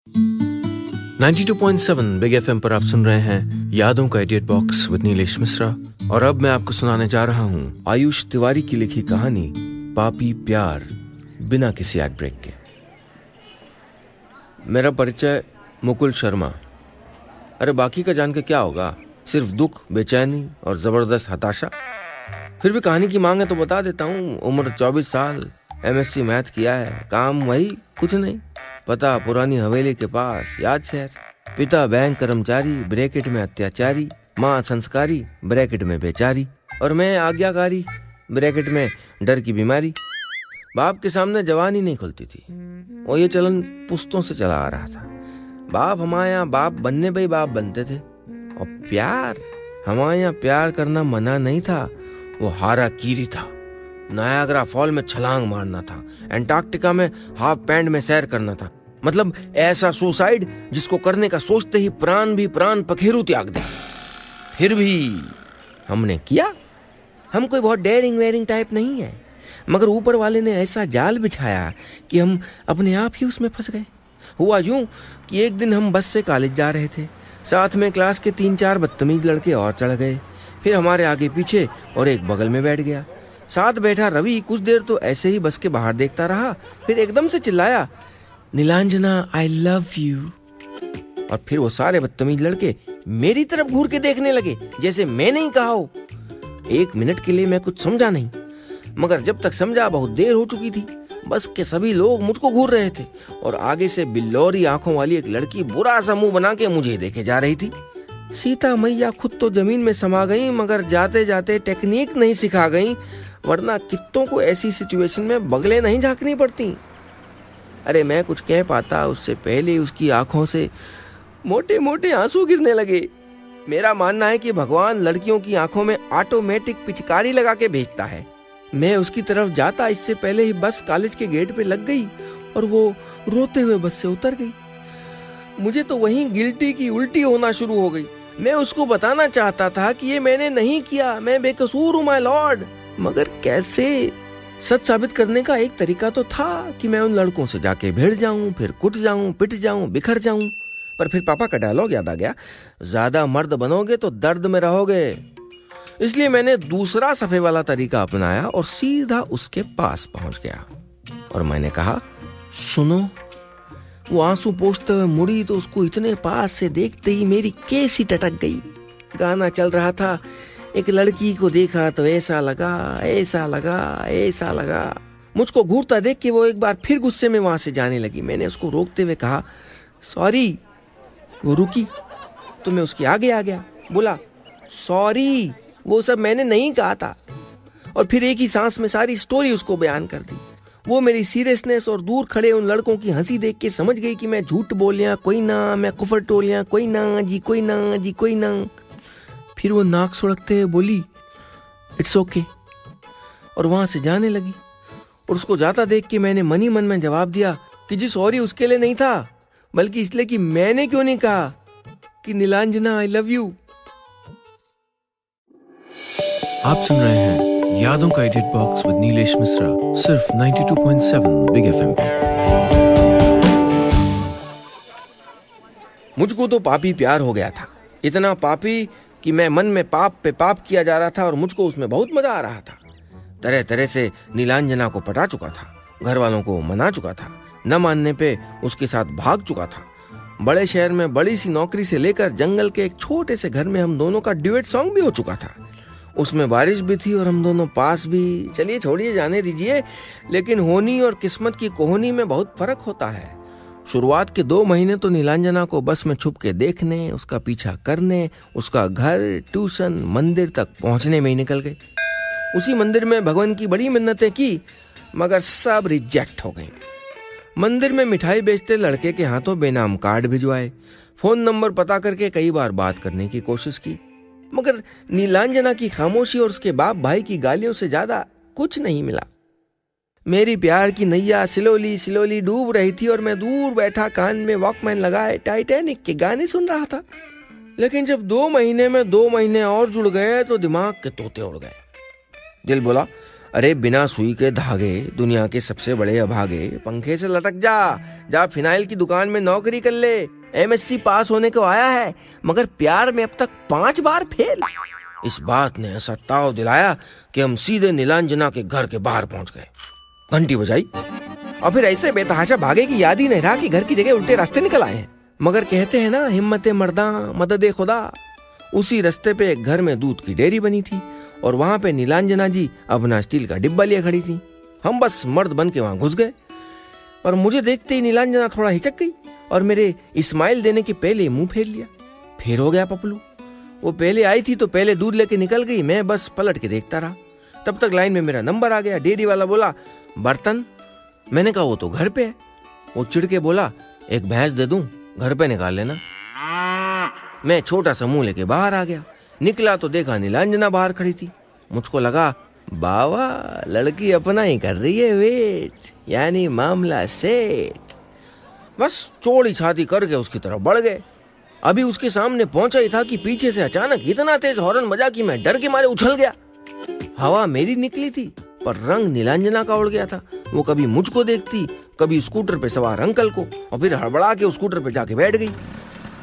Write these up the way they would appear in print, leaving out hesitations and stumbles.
92.7 big FM पर आप सुन रहे हैं यादों का idiot box with Neelesh Mishra. और अब मैं आपको सुनाने जा रहा हूँ आयुष तिवारी की लिखी कहानी पापी प्यार, बिना किसी एक्ट ब्रेक के। मेरा परिचय मुकुल शर्मा। अरे बाकी का जान के क्या होगा, सिर्फ दुख, बेचैनी और जबरदस्त हताशा। फिर भी कहानी की मांग है तो बता देता हूँ। उम्र 24 साल, MSc मैथ किया है, काम वही, कुछ नहीं। पता पुरानी हवेली के पास, याद शहर। पिता बैंक कर्मचारी, ब्रैकेट में अत्याचारी। माँ संस्कारी, ब्रैकेट में बेचारी। और मैं आज्ञाकारी, ब्रैकेट में डर की बीमारी। बाप के सामने जवानी नहीं खुलती थी, और ये चलन पुश्तों से चला आ रहा था। बाप हमारे यहाँ बाप बनने पे ही बाप बनते थे। और प्यार, हमारे यहाँ प्यार करना मना नहीं था, वो हाराकीरी था। नायाग्रा फॉल में छलांग मारना था, एंटार्क्टिका में हाफ पैंट में सैर करना था। मतलब ऐसा सुसाइड जिसको करने का सोचते ही प्राण भी प्राण पखेरु त्याग दे। फिर भी हमने किया। हम कोई बहुत डेयरिंग वेयरिंग टाइप नहीं है, मगर ऊपर वाले ने ऐसा जाल बिछाया कि हम अपने आप ही उसमें फंस गए। हुआ यूं कि एक दिन हम बस से कॉलेज जा रहे थे। साथ में क्लास के 3-4 बदतमीज लड़के और चढ़ गए। फिर हमारे आगे पीछे और एक बगल में बैठ गया। साथ बैठा रवि कुछ देर तो ऐसे ही बस के बाहर देखता रहा, फिर एकदम से चिल्लाया, नीलांजना आई लव यू। और फिर वो सारे बदतमीज लड़के मेरी तरफ घूर के देखने लगे, जैसे मैंने ही कहा हो। 1 मिनट के लिए मैं कुछ समझा नहीं, मगर जब तक समझा बहुत देर हो चुकी थी। बस के सभी लोग मुझको घूर रहे थे, और आगे से बिल्लौरी आंखों वाली एक लड़की बुरा सा मुंह बना के मुझे देखे जा रही थी। सीता मैया खुद तो जमीन में समा गई, मगर जाते जाते टेक्निक नहीं सिखा गई, वरना कित्तों को ऐसी सिचुएशन में बगले नहीं झांकनी पड़ती। अरे मैं कुछ कह पाता उससे पहले उसकी आंखों से मोटे मोटे आंसू गिरने लगे। मेरा मानना है कि भगवान लड़कियों की आंखों में ऑटोमेटिक पिचकारी लगा के भेजता है। मैं उसकी तरफ जाता इससे पहले ही बस कॉलेज के गेट पे लग गई, और वो रोते हुए बस से उतर गई। मुझे तो वहीं गिल्टी की उल्टी होना शुरू हो गई। मैं उसको बताना चाहता था कि ये मैंने नहीं किया, मैं बेकसूर हूँ माय लॉर्ड, मगर कैसे? सच साबित करने का एक तरीका तो था कि मैं उन लड़कों से जाके भिड़ जाऊं, फिर कुट जाऊं, पिट जाऊं, बिखर जाऊं। पर फिर पापा का डायलॉग याद आ गया, ज्यादा मर्द बनोगे तो दर्द में रहोगे। इसलिए मैंने दूसरा सफे वाला तरीका अपनाया और सीधा उसके पास पहुंच गया। और मैंने कहा, सुनो। वो आंसू पोंछते हुए मुड़ी तो उसको इतने पास से देखते ही मेरी केसी टटक गई। गाना चल रहा था, एक लड़की को देखा तो ऐसा लगा, ऐसा लगा, ऐसा लगा। मुझको घूरता देख के वो एक बार फिर गुस्से में वहां से जाने लगी। मैंने उसको रोकते हुए कहा, सॉरी। वो रुकी तो मैं उसके आगे आ गया, बोला, सॉरी, वो सब मैंने नहीं कहा था। और फिर एक ही सांस में सारी स्टोरी उसको बयान कर दी। वो मेरी सीरियसनेस और दूर खड़े उन लड़कों की हंसी देख के समझ गई कि मैं झूठ बोलिया कोई ना, मैं कुफर टोलिया कोई ना जी, कोई ना जी, कोई ना। फिर वो नाक सुड़कते हुए बोली, इट्स ओके, और वहां से जाने लगी। और उसको जाता देख के मैंने मन ही मन में जवाब दिया कि जी सॉरी उसके लिए नहीं था, बल्कि इसलिए कि मैंने क्यों नहीं कहा कि नीलांजना आई लव यू। आप सुन रहे हैं यादों का idiot box with Neelesh Misra, सिर्फ 92.7 बिग एफएम पे। मुझको तो पापी प्यार हो गया था, इतना पापी कि मैं मन में पाप पे पाप किया जा रहा था, और मुझको उसमें बहुत मजा आ रहा था। तरह तरह से नीलांजना को पटा चुका था, घर वालों को मना चुका था, न मानने पे उसके साथ भाग चुका था। बड़े शहर में बड़ी सी नौकरी से लेकर जंगल के एक छोटे से घर में हम दोनों का ड्यूएट सॉन्ग भी हो चुका था। उसमें बारिश भी थी और हम दोनों पास भी। चलिए छोड़िए, जाने दीजिए, लेकिन होनी और किस्मत की कोहनी में बहुत फर्क होता है। शुरुआत के 2 महीने तो नीलांजना को बस में छुप के देखने, उसका पीछा करने, उसका घर, ट्यूशन, मंदिर तक पहुंचने में ही निकल गए। उसी मंदिर में भगवान की बड़ी मिन्नतें की, मगर सब रिजेक्ट हो गई। मंदिर में मिठाई बेचते लड़के के हाथों बेनाम कार्ड भिजवाए, फोन नंबर पता करके कई बार बात करने की कोशिश की, मगर नीलांजना की खामोशी और उसके बाप भाई की गालियों से ज्यादा कुछ नहीं मिला। मेरी प्यार की नैया सिलोली सिलोली डूब रही थी, और मैं दूर बैठा कान में वॉकमैन लगाए टाइटैनिक के गाने सुन रहा था। लेकिन जब 2 महीने में 2 महीने और जुड़ गए तो दिमाग के तोते उड़ गए। दिल बोला, अरे बिना सुई के धागे, दुनिया के सबसे बड़े अभागे, पंखे से लटक जा, जा फिनाइल की दुकान में नौकरी कर ले। एमएससी पास होने को आया है, मगर प्यार में अब तक 5 बार फेल। इस बात ने ऐसा ताव दिलाया कि हम सीधे नीलांजना के घर के बाहर पहुंच गए। घंटी बजाई और फिर ऐसे बेतहाशा भागे कि याद ही नहीं रहा कि घर की जगह उल्टे रास्ते निकल आए हैं। मगर कहते हैं ना, हिम्मते मर्दा मददे खुदा। उसी रास्ते पे एक घर में दूध की डेयरी बनी थी और वहां पे नीलांजना जी अपना स्टील का डिब्बा लिए खड़ी थी। हम बस मर्द बन के वहां घुस गए, पर मुझे देखते ही नीलांजना थोड़ा हिचक गई और मेरे इस्माइल देने के पहले मुंह फेर लिया। फिर हो गया पपलू। वो पहले आई थी तो पहले दूध लेके निकल गई, मैं बस पलट के देखता रहा। तब तक लाइन में मेरा नंबर आ गया। डेयरी वाला बोला, बर्तन? मैंने कहा वो तो घर पे है। वो चिढ़ के बोला, एक भैंस दे दूं, घर पे निकाल लेना। मैं छोटा सा मुंह लेके बाहर आ गया। निकला तो देखा नीलांजना बाहर खड़ी थी। मुझको लगा, बाबा लड़की अपना ही कर रही है वेट, यानी मामला सेट। बस चौड़ी छाती करके उसकी तरफ बढ़ गए। अभी उसके सामने पहुंचा ही था कि पीछे से अचानक इतना तेज हॉर्न बजा कि मैं डर के मारे उछल गया। हवा मेरी निकली थी पर रंग नीलांजना का उड़ गया था। वो कभी मुझको देखती, कभी स्कूटर पे सवार अंकल को, और फिर हड़बड़ा के स्कूटर पे जाके बैठ गई।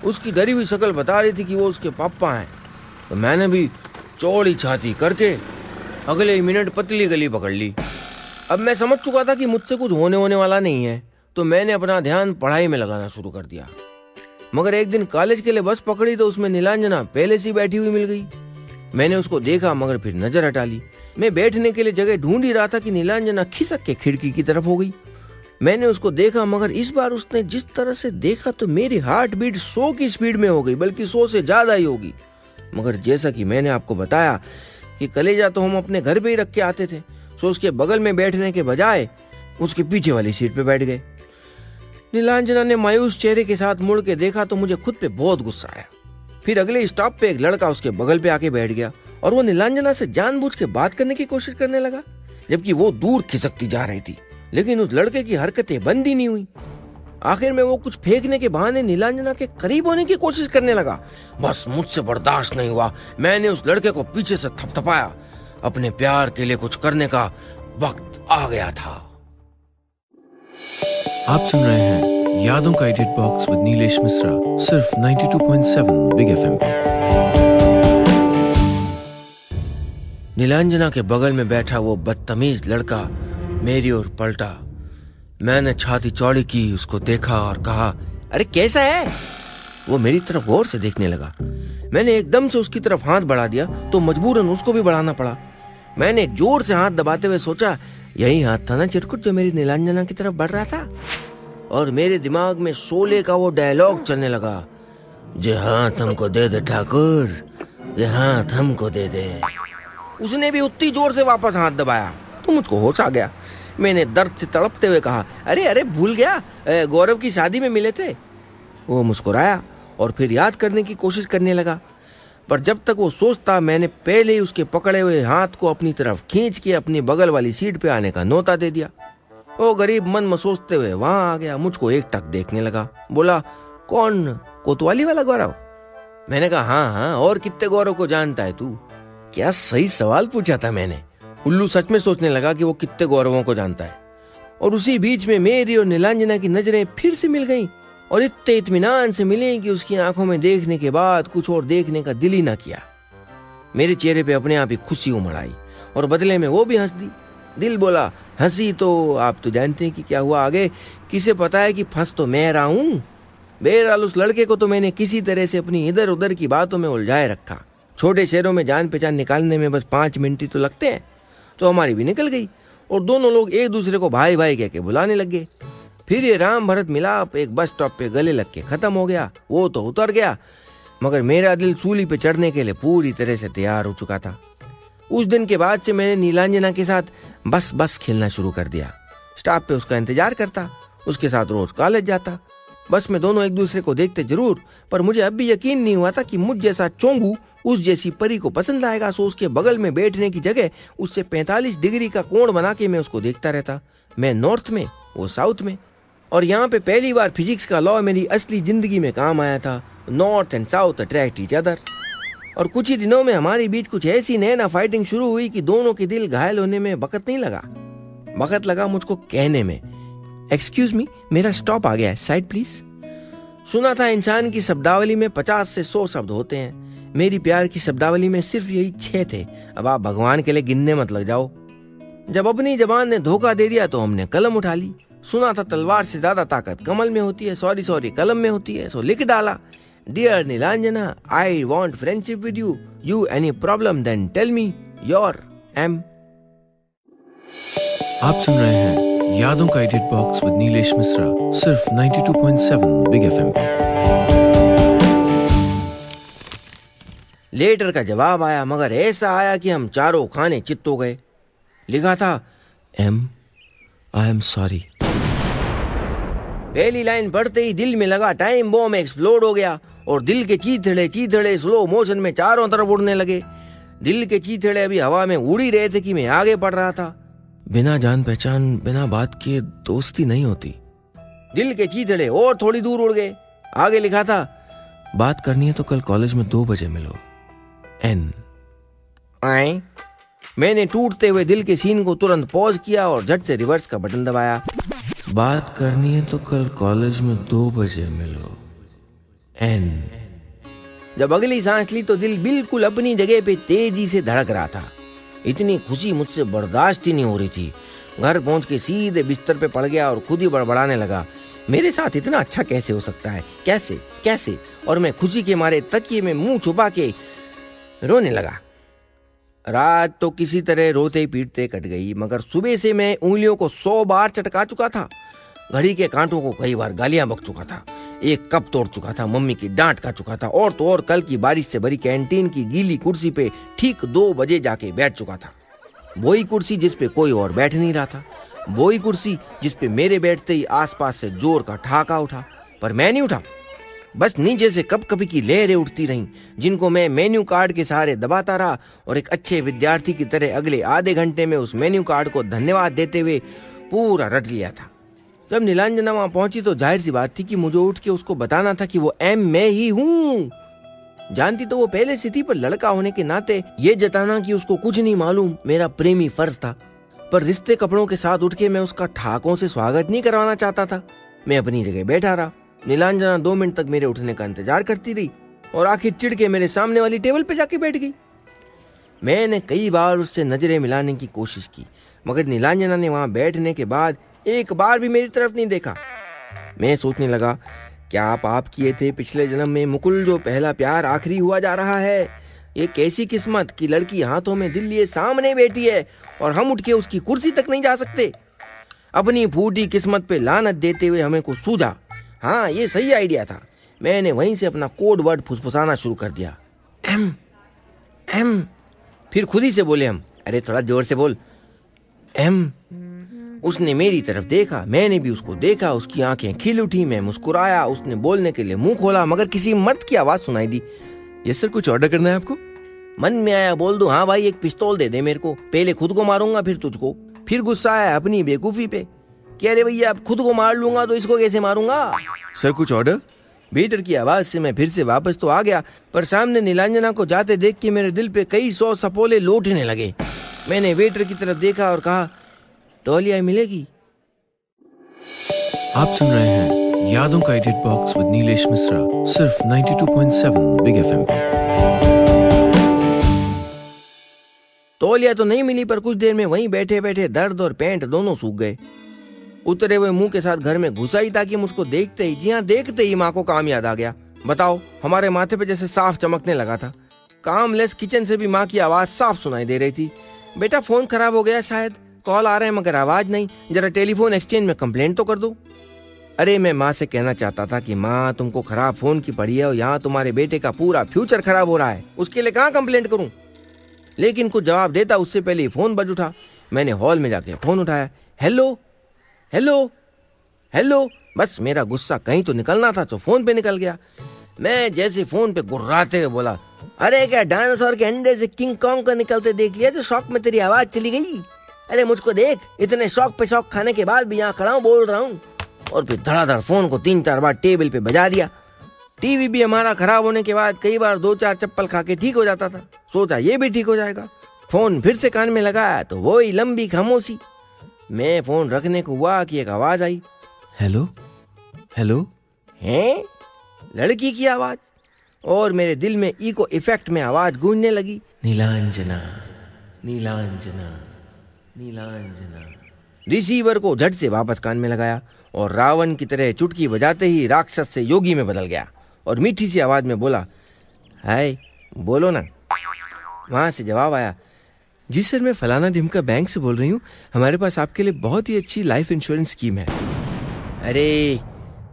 उसकी डरी हुई शक्ल बता रही थी कि वो उसके पापा हैं। तो मैंने भी चौड़ी छाती करके अगले ही मिनट पतली गली पकड़ ली। अब मैं समझ चुका था कि मुझसे कुछ होने वाला नहीं है, तो मैंने अपना ध्यान पढ़ाई में लगाना शुरू कर दिया। मगर एक दिन कॉलेज के लिए बस पकड़ी तो उसमें नीलांजना पहले से बैठी हुई मिल गई। मैंने उसको देखा मगर फिर नजर हटा ली। मैं बैठने के लिए जगह ढूंढ ही रहा था कि नीलांजना खिसक के खिड़की की तरफ हो गई। मैंने उसको देखा, मगर इस बार उसने जिस तरह से देखा तो मेरी हार्ट बीट 100 की स्पीड में हो गई, बल्कि 100 से ज्यादा ही होगी। मगर जैसा कि मैंने आपको बताया कि कलेजा तो हम अपने घर पे ही रख के आते थे, सो उसके बगल में बैठने के बजाय उसके पीछे वाली सीट पे बैठ गए। नीलांजना ने मायूस चेहरे के साथ मुड़ के देखा तो मुझे खुद पे बहुत गुस्सा आया। फिर अगले स्टॉप पे एक लड़का उसके बगल पे आके बैठ गया और वो नीलांजना से जानबूझ के बात करने की कोशिश करने लगा, जबकि वो दूर खिसकती जा रही थी। लेकिन उस लड़के की हरकतें बंद ही नहीं हुई। आखिर में वो कुछ फेंकने के बहाने नीलांजना के करीब होने की कोशिश करने लगा। बस मुझसे बर्दाश्त नहीं हुआ। मैंने उस लड़के को पीछे से थपथपाया। अपने प्यार के लिए कुछ करने का वक्त आ गया था। आप सुन रहे हैं यादों का idiot box with Neelesh Misra, सिर्फ 92.7 बिग एफएम पे। नीलांजना के बगल में बैठा वो बदतमीज लड़का मेरी ओर पलटा। मैंने छाती चौड़ी की, उसको देखा और कहा, अरे कैसा है? वो मेरी तरफ गौर से देखने लगा। मैंने एकदम से उसकी तरफ हाथ बढ़ा दिया तो मजबूरन उसको भी बढ़ाना पड़ा। मैंने जोर से हाथ दबाते हुए सोचा, यही हाथ था ना चिरकुट जो मेरी नीलांजना की तरफ बढ़ रहा था। और मेरे दिमाग में शोले का वो डायलॉग चलने लगा, जे हाथ हमको दे दे ठाकुर, ये हाथ हमको दे दे। उसने भी उतनी जोर से वापस हाथ दबाया तो मुझको होश आ गया। मैंने दर्द से तड़पते हुए कहा, अरे अरे भूल गया, गौरव की शादी में मिले थे। वो मुस्कुराया और फिर याद करने की कोशिश करने लगा, पर जब तक वो सोचता मैंने पहले ही उसके पकड़े हुए हाथ को अपनी तरफ खींच के अपनी बगल वाली सीट पे आने का न्योता दे दिया। वो गरीब मन में सोचते हुए वहां आ गया, मुझको एक टक देखने लगा। बोला, कौन, कोतवाली वाला गौरव? मैंने कहा, हाँ हाँ, और कितने गौरव को जानता है तू? क्या सही सवाल पूछा था मैंने। उल्लू सच में सोचने लगा कि वो कितने गौरवों को जानता है। और उसी बीच में मेरी और नीलांजना की नजरें फिर से मिल गईं, और इतने इत्मीनान से मिली कि उसकी आंखों में देखने के बाद कुछ और देखने का दिल ही ना किया। मेरे चेहरे पे अपने आप ही खुशी उमड़ आई और बदले में वो भी हंस दी। दिल बोला, हंसी तो आप तो जानते हैं कि क्या हुआ आगे, किसे पता है कि फंस तो मैं रहा हूं। बहरहाल उस लड़के को तो मैंने किसी तरह से अपनी इधर उधर की बातों में उलझाए रखा। छोटे शहरों में जान पहचान निकालने में बस 5 मिनट ही तो लगते हैं, तो हमारी भी निकल गई और दोनों लोग एक दूसरे को भाई भाई कह के बुलाने लग गए। फिर ये राम भरत मिलाप एक बस स्टॉप पे गले लग के खत्म हो गया। वो तो उतर गया, मगर मेरा दिल सूली पे चढ़ने के लिए पूरी तरह से तैयार हो चुका था। उस दिन के बाद से मैंने नीलांजना के साथ बस खेलना शुरू कर दिया। स्टॉप पे उसका इंतजार करता, उसके साथ रोज कॉलेज जाता। बस में दोनों एक दूसरे को देखते जरूर, पर मुझे अब भी यकीन नहीं हुआ था कि मुझ जैसा चोंगू उस जैसी परी को पसंद आएगा। सो उसके बगल में बैठने की जगह उससे 45 डिग्री का कोण बना के मैं उसको देखता रहता। मैं नॉर्थ में, वो साउथ में, और यहाँ पे पहली बार फिजिक्स का लॉ मेरी असली जिंदगी में काम आया था। North and south attract each other. और कुछ ही दिनों में हमारे बीच कुछ ऐसी नैना फाइटिंग शुरू हुई कि दोनों के दिल घायल होने में वक्त नहीं लगा। वक्त लगा मुझको कहने में, एक्सक्यूज मी, मेरा स्टॉप आ गया है, साइड प्लीज। सुना था इंसान की शब्दावली में 50 से 100 शब्द होते हैं। मेरी प्यार की शब्दावली में सिर्फ यही 6 थे। अब आप भगवान के लिए गिनने मत लग जाओ। जब अपनी जबान ने धोखा दे दिया तो हमने कलम उठा ली। सुना था तलवार से ज्यादा ताकत कमल में होती है, सॉरी कलम में होती है, सो लिख डाला, dear Nilanjana, I want friendship with you, any problem then tell me, your M. आप सुन रहे हैं यादों का idiot box with Neelesh Misra, सिर्फ 92.7 बिग एफएम पे। लेटर का जवाब आया, मगर ऐसा आया कि हम चारों खाने चित्त हो गए। लिखा था, आई एम सॉरी। पहली लाइन पढ़ते ही दिल में लगा टाइम बॉम्ब एक्सप्लोड हो गया और दिल के चीथड़े स्लो मोशन में चारों तरफ उड़ने लगे। दिल के चीथड़े अभी हवा में उड़ ही रहे थे कि मैं आगे बढ़ रहा था। बिना जान पहचान, बिना बात किए दोस्ती नहीं होती। दिल के चीथड़े और थोड़ी दूर उड़ गए। आगे लिखा था, बात करनी है तो कल कॉलेज में 2 बजे मिलो, एन। आए। मैंने टूटते हुए दिल के सीन को तुरंत पॉज किया और झट से रिवर्स का बटन दबाया। बात करनी है तो कल कॉलेज में 2 बजे मिलो, एन। जब अगली सांस ली तो दिल बिल्कुल अपनी जगह पे तेजी से धड़क रहा था। इतनी खुशी मुझसे बर्दाश्त ही नहीं हो रही थी। घर पहुंच के सीधे बिस्तर पे पड़ गया और खुद ही बड़बड़ाने लगा, मेरे साथ इतना अच्छा कैसे हो सकता है, कैसे। और मैं खुशी के मारे तकिए में मुंह छुपा के रोने लगा। रात तो किसी तरह रोते पीटते कट गई, मगर सुबह से मैं उंगलियों को 100 बार चटका चुका था। घड़ी के कांटों को कई बार गालियां बक चुका था। एक कप तोड़ चुका था, मम्मी की डांट खा चुका था और तो और कल की बारिश से भरी कैंटीन की गीली कुर्सी पे ठीक 2 बजे जाके बैठ चुका था। वही कुर्सी जिस पे कोई और बैठ नहीं रहा था, वही कुर्सी जिस पे मेरे बैठते ही आसपास से जोर का ठहाका उठा, पर मैं नहीं उठा। बस नीचे से कप कपी की लहरें उठती रहीं, जिनको मैं मेन्यू कार्ड के सहारे दबाता रहा और एक अच्छे विद्यार्थी की तरह अगले आधे घंटे में उस मेन्यू कार्ड को धन्यवाद देते हुए पूरा रट लिया था। जब नीलांजना वहां पहुंची तो जाहिर सी बात थी कि मुझे उठ के उसको बताना था कि वो मैं ही हूँ। जानती तो वो पहले से थी, पर लड़का होने के नाते ये जताना कि उसको कुछ नहीं मालूम मेरा प्रेमी फर्ज था। पर रिश्ते कपड़ों के साथ उठ के मैं उसका ठाकों से स्वागत नहीं करवाना चाहता था। मैं अपनी जगह बैठा रहा। नीलांजना 2 मिनट तक मेरे उठने का इंतजार करती रही और आखिर चिढ़ के मेरे सामने वाली टेबल पे जाके बैठ गई। मैंने कई बार उससे नजरें मिलाने की कोशिश की, मगर नीलांजना ने वहां बैठने के बाद एक बार भी मेरी तरफ नहीं देखा। मैं सोचने लगा, क्या पाप किए थे पिछले जन्म में मुकुल, जो पहला प्यार आखिरी हुआ जा रहा है। ये कैसी किस्मत कि लड़की हाथों में दिल लिए सामने बैठी है और हम उठ के उसकी कुर्सी तक नहीं जा सकते। अपनी फूटी किस्मत पे लानत देते हुए हमें को सूझा, हाँ ये सही आइडिया था। मैंने वहीं से अपना कोड वर्ड फुसफुसाना शुरू कर दिया, एम। फिर खुद ही से बोले हम, अरे थोड़ा जोर से बोल, एम। उसने मेरी तरफ देखा, मैंने भी उसको देखा। उसकी आंखें खिल उठी, मैं मुस्कुराया। उसने बोलने के लिए मुंह खोला, मगर किसी मर्द की आवाज सुनाई दी, यस सर, कुछ ऑर्डर करना है आपको? मन में आया बोल दो, हाँ भाई एक पिस्तौल दे दे मेरे को, पहले खुद को मारूंगा फिर तुझको। फिर गुस्सा आया अपनी बेवकूफी पे, कि अरे भैया अब खुद को मार लूंगा तो इसको कैसे मारूंगा। सर कुछ ऑर्डर? वेटर की आवाज से मैं फिर से वापस तो आ गया, पर सामने नीलांजना को जाते देख के मेरे दिल पे कई 100 सपोले लौटने लगे। मैंने वेटर की तरफ देखा और कहा, तौलिया मिलेगी? आप सुन रहे हैं यादों का idiot box with Neelesh Misra, सिर्फ 92.7 बिग एफएम पे। तौलिया तो नहीं मिली, पर कुछ देर में वहीं बैठे बैठे दर्द और पैंट दोनों सूख गए। उतरे हुए मुंह के साथ घर में घुसा ही था कि मुझको देखते ही, जी हाँ देखते ही, माँ को काम याद आ गया। बताओ, हमारे माथे पे जैसे साफ चमकने लगा था। कामलेस किचन से भी माँ की आवाज साफ सुनाई दे रही थी, बेटा फोन खराब हो गया शायद, कॉल आ रहे हैं मगर आवाज नहीं, जरा टेलीफोन एक्सचेंज में कंप्लेंट तो कर दो। अरे मैं माँ से कहना चाहता था कि माँ तुमको खराब फोन की पड़ी है और यहाँ तुम्हारे बेटे का पूरा फ्यूचर खराब हो रहा है, उसके लिए कहाँ कंप्लेंट करूँ। लेकिन कुछ जवाब देता उससे पहले ही फोन बज उठा। मैंने हॉल में जाके फोन उठाया, हेलो हेलो हेलो। बस मेरा गुस्सा कहीं तो निकलना था तो फोन पे निकल गया। मैं जैसे फोन पे गुर्राते हुए बोला, अरे क्या डायनासोर के अंडे से किंग कॉन्ग को निकलते देख लिया, तो शौक में तेरी आवाज चली गई। अरे मुझको देख, इतने शौक पे शौक खाने के बाद भी यहाँ खड़ा हूँ, बोल रहा हूँ। और फिर धड़ाधड़ फोन को 3-4 बार टेबल पे बजा दिया। टीवी भी हमारा खराब होने के बाद कई बार 2-4 चप्पल खा के ठीक हो जाता था। सोचा ये भी ठीक हो जाएगा। फोन फिर से कान में लगाया तो वही लंबी खामोशी। मैं फोन रखने को हुआ कि एक आवाज आई, हेलो हेलो। हैं? लड़की की आवाज। और मेरे दिल में इको इफेक्ट में आवाज गूंजने लगी, नीलांजना नीलांजना नीलांजना। रिसीवर को झट से वापस कान में लगाया और रावण की तरह चुटकी बजाते ही राक्षस से योगी में बदल गया और मीठी सी आवाज में बोला, हाय बोलो ना। वहां से जवाब आया, जी सर, मैं फलाना ढिमका बैंक से बोल रही हूँ। हमारे पास आपके लिए बहुत ही अच्छी लाइफ इंश्योरेंस स्कीम है। अरे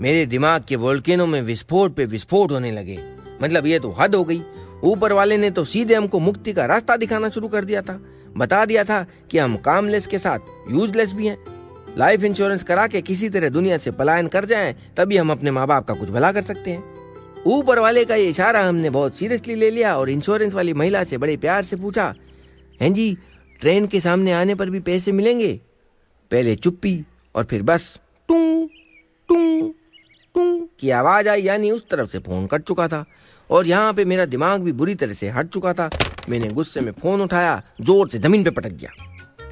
मेरे दिमाग के वोल्केनो में विस्फोट पे विस्फोट होने लगे। मतलब ये तो हद हो गई। ऊपर वाले ने तो सीधे हमको मुक्ति का रास्ता दिखाना शुरू कर दिया था। बता दिया था कि हम कामलेस के साथ यूजलेस भी हैं। लाइफ इंश्योरेंस करा के किसी तरह दुनिया से पलायन कर जाएं, तभी हम अपने माँ बाप का कुछ भला कर सकते हैं। ऊपर वाले का ये इशारा हमने बहुत सीरियसली ले लिया और इंश्योरेंस वाली महिला से बड़े प्यार से पूछा, हैं जी ट्रेन के सामने आने पर भी पैसे मिलेंगे? पहले चुप्पी और फिर बस टूं टूं टूं की आवाज आई, यानी उस तरफ से फोन कट चुका था और यहाँ पे मेरा दिमाग भी बुरी तरह से हट चुका था। मैंने गुस्से में फोन उठाया, जोर से जमीन पे पटक दिया।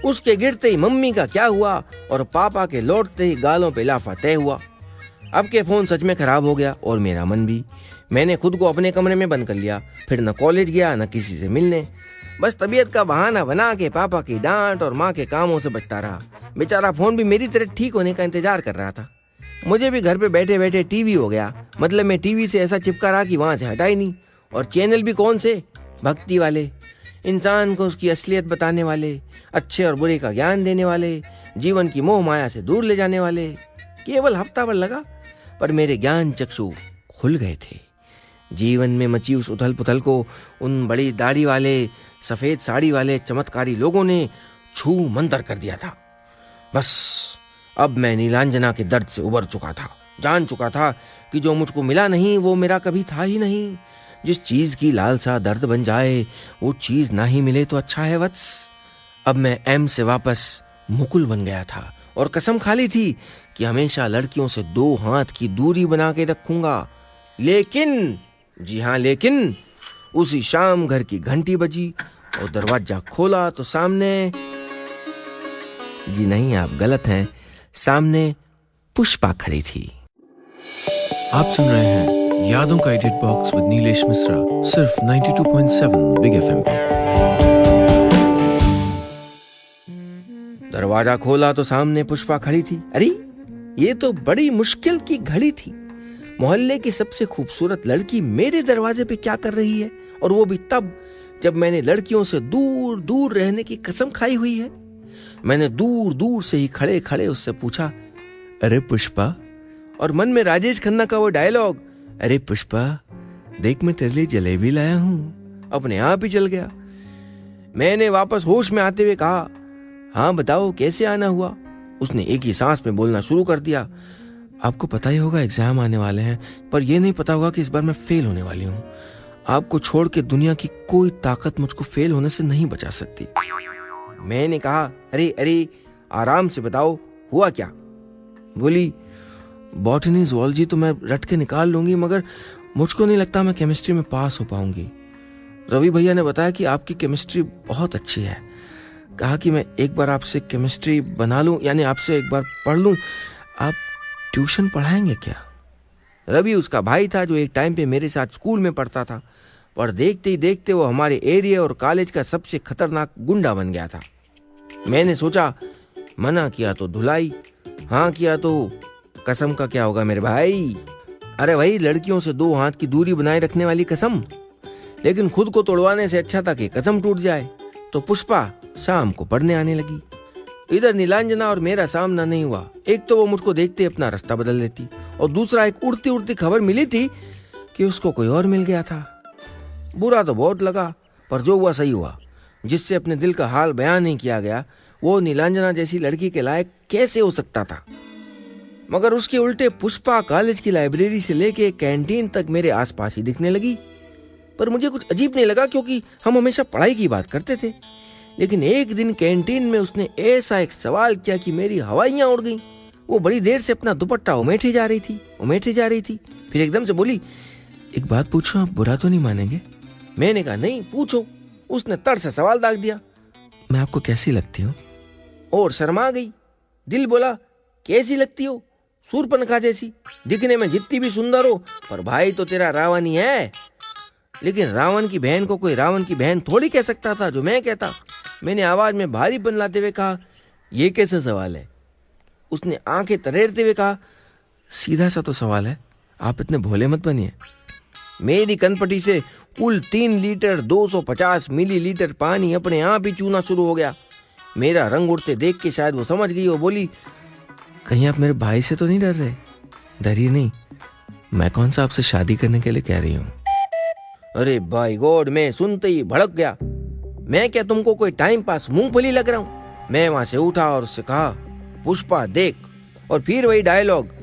उसके गिरते ही मम्मी का क्या हुआ और पापा के लौटते ही गालों पे लाफा तय हुआ। अब के फोन सच में खराब हो गया और मेरा मन भी। मैंने खुद को अपने कमरे में बंद कर लिया। फिर न कॉलेज गया न किसी से मिलने। बस तबीयत का बहाना बना के पापा की डांट और माँ के कामों से बचता रहा। बेचारा फोन भी मेरी तरह ठीक होने का इंतजार कर रहा था। मुझे भी घर पे बैठे बैठे टीवी हो गया। मतलब मैं टीवी से ऐसा चिपका रहा कि वहां से हटा ही नहीं। और चैनल भी कौन से? भक्ति वाले, इंसान को उसकी असलियत बताने वाले, अच्छे और बुरे का ज्ञान देने वाले, जीवन की मोह माया से दूर ले जाने वाले। केवल हफ्ता भर लगा पर मेरे ज्ञान चक्षु खुल गए थे। जीवन में मची उस उथल पुथल को उन बड़ी दाढ़ी वाले, सफेद साड़ी वाले चमत्कारी लोगों ने छू मंतर कर दिया था। बस अब मैं नीलांजना के दर्द से उबर चुका था। जान चुका था कि जो मुझको मिला नहीं वो मेरा कभी था ही नहीं। जिस चीज की लालसा दर्द बन जाए वो चीज ना ही मिले तो अच्छा है वत्स। अब मैं एम से वापस मुकुल बन गया था और कसम खा ली थी कि हमेशा लड़कियों से 2 हाथ की दूरी बना के रखूंगा। लेकिन, जी हाँ लेकिन, उसी शाम घर की घंटी बजी और दरवाजा खोला तो सामने, जी नहीं आप गलत हैं, सामने पुष्पा खड़ी थी। आप सुन रहे हैं यादों का idiot box with Neelesh Misra, सिर्फ 92.7 बिग एफएम पे। दरवाजा खोला तो सामने पुष्पा खड़ी थी। अरे ये तो बड़ी मुश्किल की घड़ी थी। मोहल्ले की सबसे खूबसूरत लड़की मेरे दरवाजे पे क्या कर रही है, और वो भी तब जब मैंने लड़कियों से दूर दूर रहने की कसम खाई हुई है। मैंने दूर दूर से ही खड़े खड़े उससे पूछा, अरे पुष्पा। और मन में राजेश खन्ना का वो डायलॉग, अरे पुष्पा देख मैं तेरे लिए जलेबी लाया हूं, अपने आप ही चल गया। मैंने वापस होश में आते हुए कहा, हाँ बताओ कैसे आना हुआ। उसने एक ही सांस में बोलना शुरू कर दिया, आपको पता ही होगा एग्जाम आने वाले हैं, पर यह नहीं पता होगा कि इस बार मैं फेल होने वाली हूँ। आपको छोड़ के दुनिया की कोई ताकत मुझको फेल होने से नहीं बचा सकती। मैंने कहा, अरे अरे आराम से बताओ हुआ क्या। बोली, बॉटनी ज़ूलॉजी तो मैं रट के निकाल लूंगी, मगर मुझको नहीं लगता मैं केमिस्ट्री में पास हो पाऊंगी। रवि भैया ने बताया कि आपकी केमिस्ट्री बहुत अच्छी है। कहा कि मैं एक बार आपसे केमिस्ट्री बना लूं, यानी आपसे एक बार पढ़ लूं। आप ट्यूशन पढ़ाएंगे क्या? रवि उसका भाई था जो एक टाइम पे मेरे साथ स्कूल में पढ़ता था, और देखते ही देखते वो हमारे एरिया और कॉलेज का सबसे खतरनाक गुंडा बन गया था। मैंने सोचा, मना किया तो धुलाई, हाँ किया तो कसम का क्या होगा मेरे भाई। अरे भाई लड़कियों से 2 हाथ की दूरी बनाए रखने वाली कसम। लेकिन खुद को तोड़वाने से अच्छा था कि कसम टूट जाए। तो पुष्पा शाम को पढ़ने आने लगी। इधर नीलांजना और मेरा सामना नहीं हुआ। एक तो वो मुझको देखते अपना रास्ता बदल लेती, और दूसरा एक उड़ती उड़ती खबर मिली थी कि उसको कोई और मिल गया था। बुरा तो बहुत लगा, पर जो हुआ सही हुआ। जिससे अपने दिल का हाल बयान नहीं किया गया, वो नीलांजना जैसी लड़की के लायक कैसे हो सकता था। मगर उसके उल्टे पुष्पा कॉलेज की लाइब्रेरी से लेके कैंटीन तक मेरे आसपास ही दिखने लगी। पर मुझे कुछ अजीब नहीं लगा, क्योंकि हम हमेशा पढ़ाई की बात करते थे। लेकिन एक दिन कैंटीन में उसने ऐसा एक सवाल किया कि मेरी हवाइयां उड़ गईं। वो बड़ी देर से अपना दुपट्टा उमेटे जा रही थी। फिर एकदम से बोली, एक बात पूछो, आप बुरा तो नहीं मानेंगे? मैंने कहा नहीं, पूछो। उसने तड़ से सवाल दाग दिया। मैं आपको कैसी लगती हूँ? और शर्मा गई। दिल बोला कैसी लगती हो? सूर्पनखा जैसी। दिखने में जितनी भी सुंदर हो, पर भाई तो तेरा रावण ही है। लेकिन रावण की बहन को कोई रावण की बहन थोड़ी कह सकता था जो मैं कहता। मैंने आवाज में भारीपन लाते हुए कहा, यह कैसा सवाल है? उसने आंखें तरेरते हुए कहा, सीधा सा तो सवाल है, आप इतने भोले मत बनिए। मेरी कनपटी से कुल 3 लीटर 250 मिलीलीटर पानी अपने आप ही चूना शुरू हो गया। मेरा रंग उड़ते देख के शायद वो समझ गई और बोली, कहीं आप मेरे भाई से तो नहीं डर रहे? डरिए नहीं, मैं कौन सा आपसे शादी करने के लिए कह रही हूँ। अरे बाय गॉड, मैं सुनते ही भड़क गया। मैं क्या तुमको कोई टाइम पास मूंगफली लग रहा हूँ? मैं वहां से उठा और उससे कहा, पुष्पा देख। और फिर वही डायलॉग,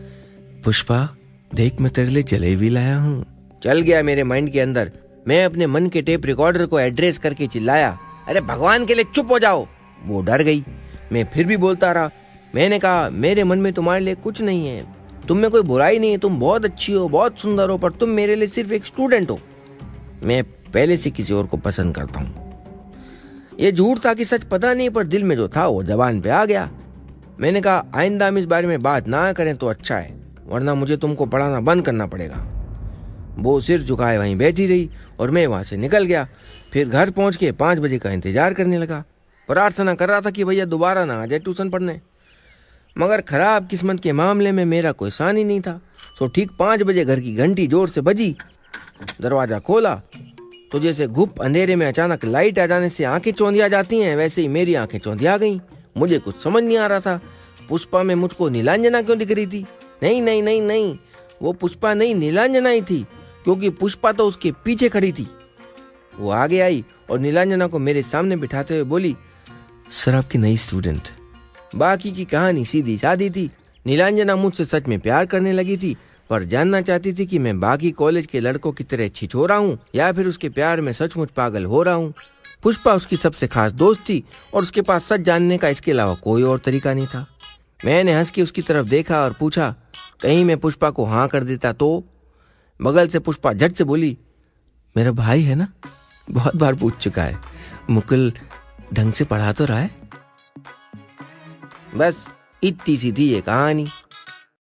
पुष्पा देख मैं तेरे लिए जलेबी लाया हूँ। चल गया मेरे माइंड के अंदर। मैं अपने मन के टेप रिकॉर्डर को एड्रेस करके चिल्लाया, अरे भगवान के लिए चुप हो जाओ। वो डर गई। मैं फिर भी बोलता रहा। मैंने कहा, मेरे मन में तुम्हारे लिए कुछ नहीं है, तुम में कोई बुराई नहीं है, तुम बहुत अच्छी हो, बहुत सुंदर हो, पर तुम मेरे लिए सिर्फ एक स्टूडेंट हो। मैं पहले से किसी और को पसंद करता हूँ। ये झूठ था कि सच पता नहीं, पर दिल में जो था वो जबान पे आ गया। मैंने कहा, आइंदा हम इस बारे में बात ना करें तो अच्छा है, वरना मुझे तुमको पढ़ाना बंद करना पड़ेगा। वो सिर झुकाए वहीं बैठी रही और मैं वहां से निकल गया। फिर घर पहुंच के 5 बजे का इंतजार करने लगा। प्रार्थना कर रहा था कि भैया दोबारा ना आ जाए ट्यूशन पढ़ने। मगर खराब किस्मत के मामले में मेरा कोई सान ही नहीं था। तो ठीक 5 बजे घर की घंटी जोर से बजी। दरवाजा खोला तो जैसे घुप अंधेरे में अचानक लाइट आ जाने से आंखें चौंधिया जाती हैं, वैसे ही मेरी आंखें चौंधिया गईं। मुझे कुछ समझ नहीं आ रहा था। पुष्पा में मुझको नीलांजना क्यों दिख रही थी? नहीं नहीं नहीं नहीं, वो पुष्पा नहीं नीलांजना ही थी, क्योंकि पुष्पा तो उसके पीछे खड़ी थी। वो आगे आई और नीलांजना को मेरे सामने बिठाते हुए बोली, सर आपकी नई स्टूडेंट। बाकी की कहानी सीधी सादी थी। नीलांजना मुझसे सच में प्यार करने लगी थी, पर जानना चाहती थी कि मैं बाकी कॉलेज के लड़कों की तरह छिछोरा हूँ या फिर उसके प्यार में सचमुच पागल हो रहा हूँ। पुष्पा उसकी सबसे खास दोस्त थी और उसके पास सच जानने का इसके अलावा कोई और तरीका नहीं था। मैंने हंस के उसकी तरफ देखा और पूछा, कहीं मैं पुष्पा को हाँ कर देता तो? बगल से पुष्पा झट से बोली, मेरा भाई है ना, बहुत बार पूछ चुका है, मुकुल ढंग से पढ़ा तो रहा है। बस इतनी सी थी ये कहानी।